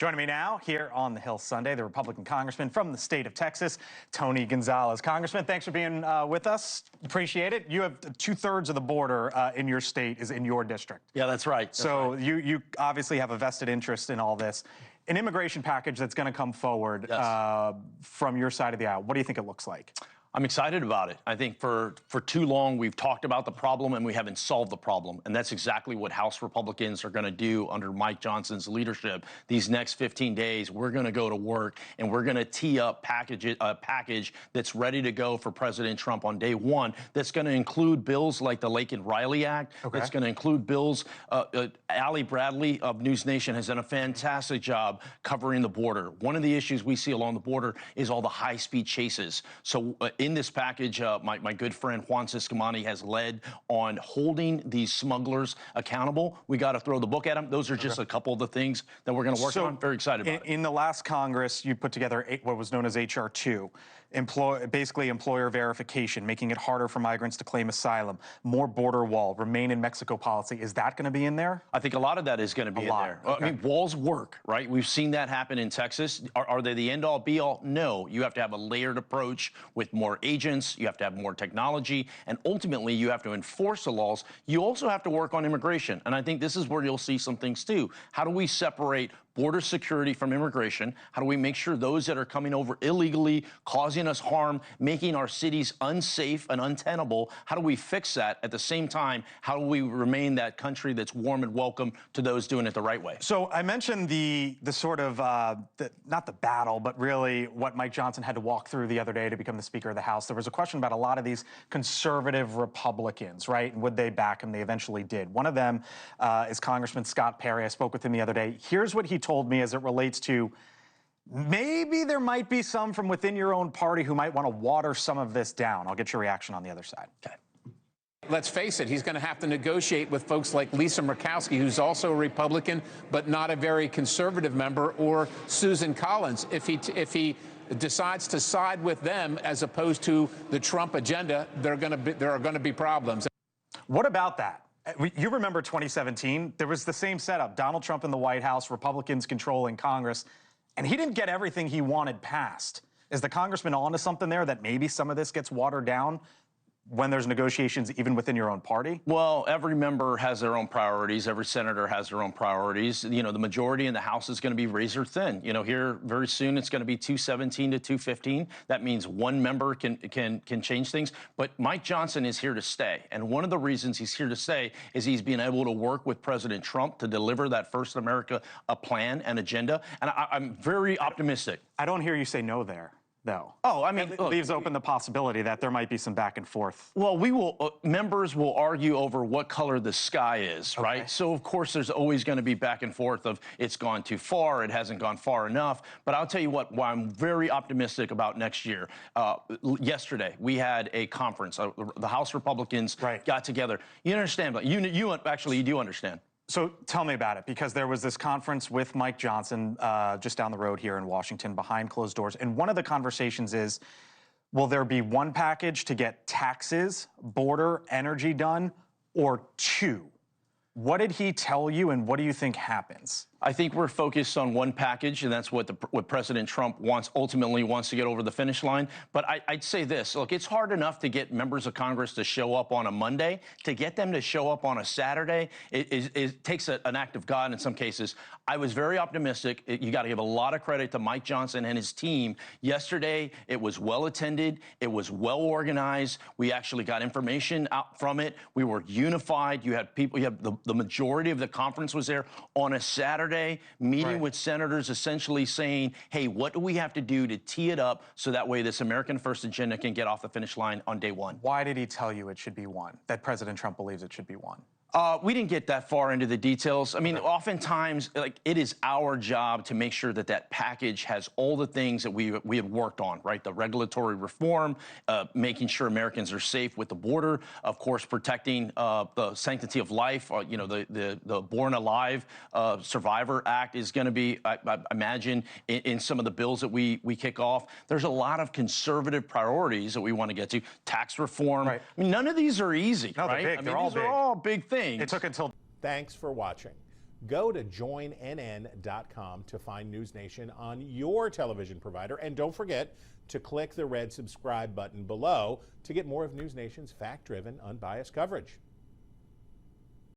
Joining me now here on the Hill Sunday, the Republican congressman from the state of Texas, Tony Gonzales. Congressman, thanks for being with us. Appreciate it. You have 2/3 of the border in your state is in your district. Yeah, that's right. You obviously have a vested interest in all this. An immigration package that's going to come forward from your side of the aisle. What do you think it looks like? I'm excited about it. I think for too long we've talked about the problem and we haven't solved the problem. And that's exactly what House Republicans are going to do under Mike Johnson's leadership. These next 15 days, we're going to go to work and we're going to tee up a package that's ready to go for President Trump on day one. That's going to include bills like the Lake and Riley Act. Okay. That's going to include bills. Allie Bradley of NewsNation has done a fantastic job covering the border. One of the issues we see along the border is all the high-speed chases. So in this package, my good friend Juan Ciscomani has led on holding these smugglers accountable. We got to throw the book at them. Those are just a couple of the things that we're going to work on. Very excited about it. In the last Congress, you put together what was known as H.R. 2, basically employer verification, making it harder for migrants to claim asylum, more border wall, remain in Mexico policy. Is that going to be in there? I think a lot of that is going to be in there. Okay. I mean, walls work, right? We've seen that happen in Texas. Are they the end-all, be-all? No. You have to have a layered approach with more agents, you have to have more technology, and ultimately you have to enforce the laws. You also have to work on immigration, and I think this is where you'll see some things too. How do we separate border security from immigration? How do we make sure those that are coming over illegally, causing us harm, making our cities unsafe and untenable, how do we fix that? At the same time, how do we remain that country that's warm and welcome to those doing it the right way? So I mentioned the sort of, not the battle, but really what Mike Johnson had to walk through the other day to become the Speaker of the House. There was a question about a lot of these conservative Republicans, right? And would they back him? They eventually did. One of them is Congressman Scott Perry. I spoke with him the other day. Here's what he told me as it relates to maybe there might be some from within your own party who might want to water some of this down. I'll get your reaction on the other side. Okay. Let's face it, he's going to have to negotiate with folks like Lisa Murkowski, who's also a Republican, but not a very conservative member, or Susan Collins. If he decides to side with them as opposed to the Trump agenda, there are going to be problems. What about that? You remember 2017? There was the same setup. Donald Trump in the White House, Republicans controlling Congress, and he didn't get everything he wanted passed. Is the congressman onto something there that maybe some of this gets watered down when there's negotiations even within your own party? Well, every member has their own priorities. Every senator has their own priorities. You know, the majority in the House is going to be razor thin. You know, here very soon it's going to be 217 to 215. That means one member can change things. But Mike Johnson is here to stay. And one of the reasons he's here to stay is he's been able to work with President Trump to deliver that First America plan and agenda. And I'm very optimistic. I don't hear you say no there, though. Oh, I mean, it leaves open the possibility that there might be some back and forth. Well, members will argue over what color the sky is, right? So, of course, there's always going to be back and forth of it's gone too far, it hasn't gone far enough. But I'll tell you why I'm very optimistic about next year. Yesterday, we had a conference. The House Republicans got together. You understand, but you do understand. So tell me about it, because there was this conference with Mike Johnson just down the road here in Washington behind closed doors. And one of the conversations is, will there be one package to get taxes, border, energy done, or two? What did he tell you, and what do you think happens? I think we're focused on one package, and that's what President Trump ultimately wants to get over the finish line. But I'd say this. Look, it's hard enough to get members of Congress to show up on a Monday. To get them to show up on a Saturday, it takes an act of God in some cases. I was very optimistic. You got to give a lot of credit to Mike Johnson and his team. Yesterday, it was well attended. It was well organized. We actually got information out from it. We were unified. You had people, the majority of the conference was there on a Saturday. Meeting with senators, essentially saying, hey, what do we have to do to tee it up so that way this American First agenda can get off the finish line on day one? Why did he tell you it should be one, that President Trump believes it should be one? We didn't get that far into the details. I mean, oftentimes, it is our job to make sure that that package has all the things that we have worked on, right? The regulatory reform, making sure Americans are safe with the border, of course, protecting the sanctity of life. You know, the Born Alive Survivor Act is going to be, I imagine, in some of the bills that we kick off. There's a lot of conservative priorities that we want to get to. Tax reform. I mean, none of these are easy, no, right? They're big. I mean, they're all big things. It took until... Thanks for watching. Go to joinnn.com to find NewsNation on your television provider. And don't forget to click the red subscribe button below to get more of NewsNation's fact-driven, unbiased coverage.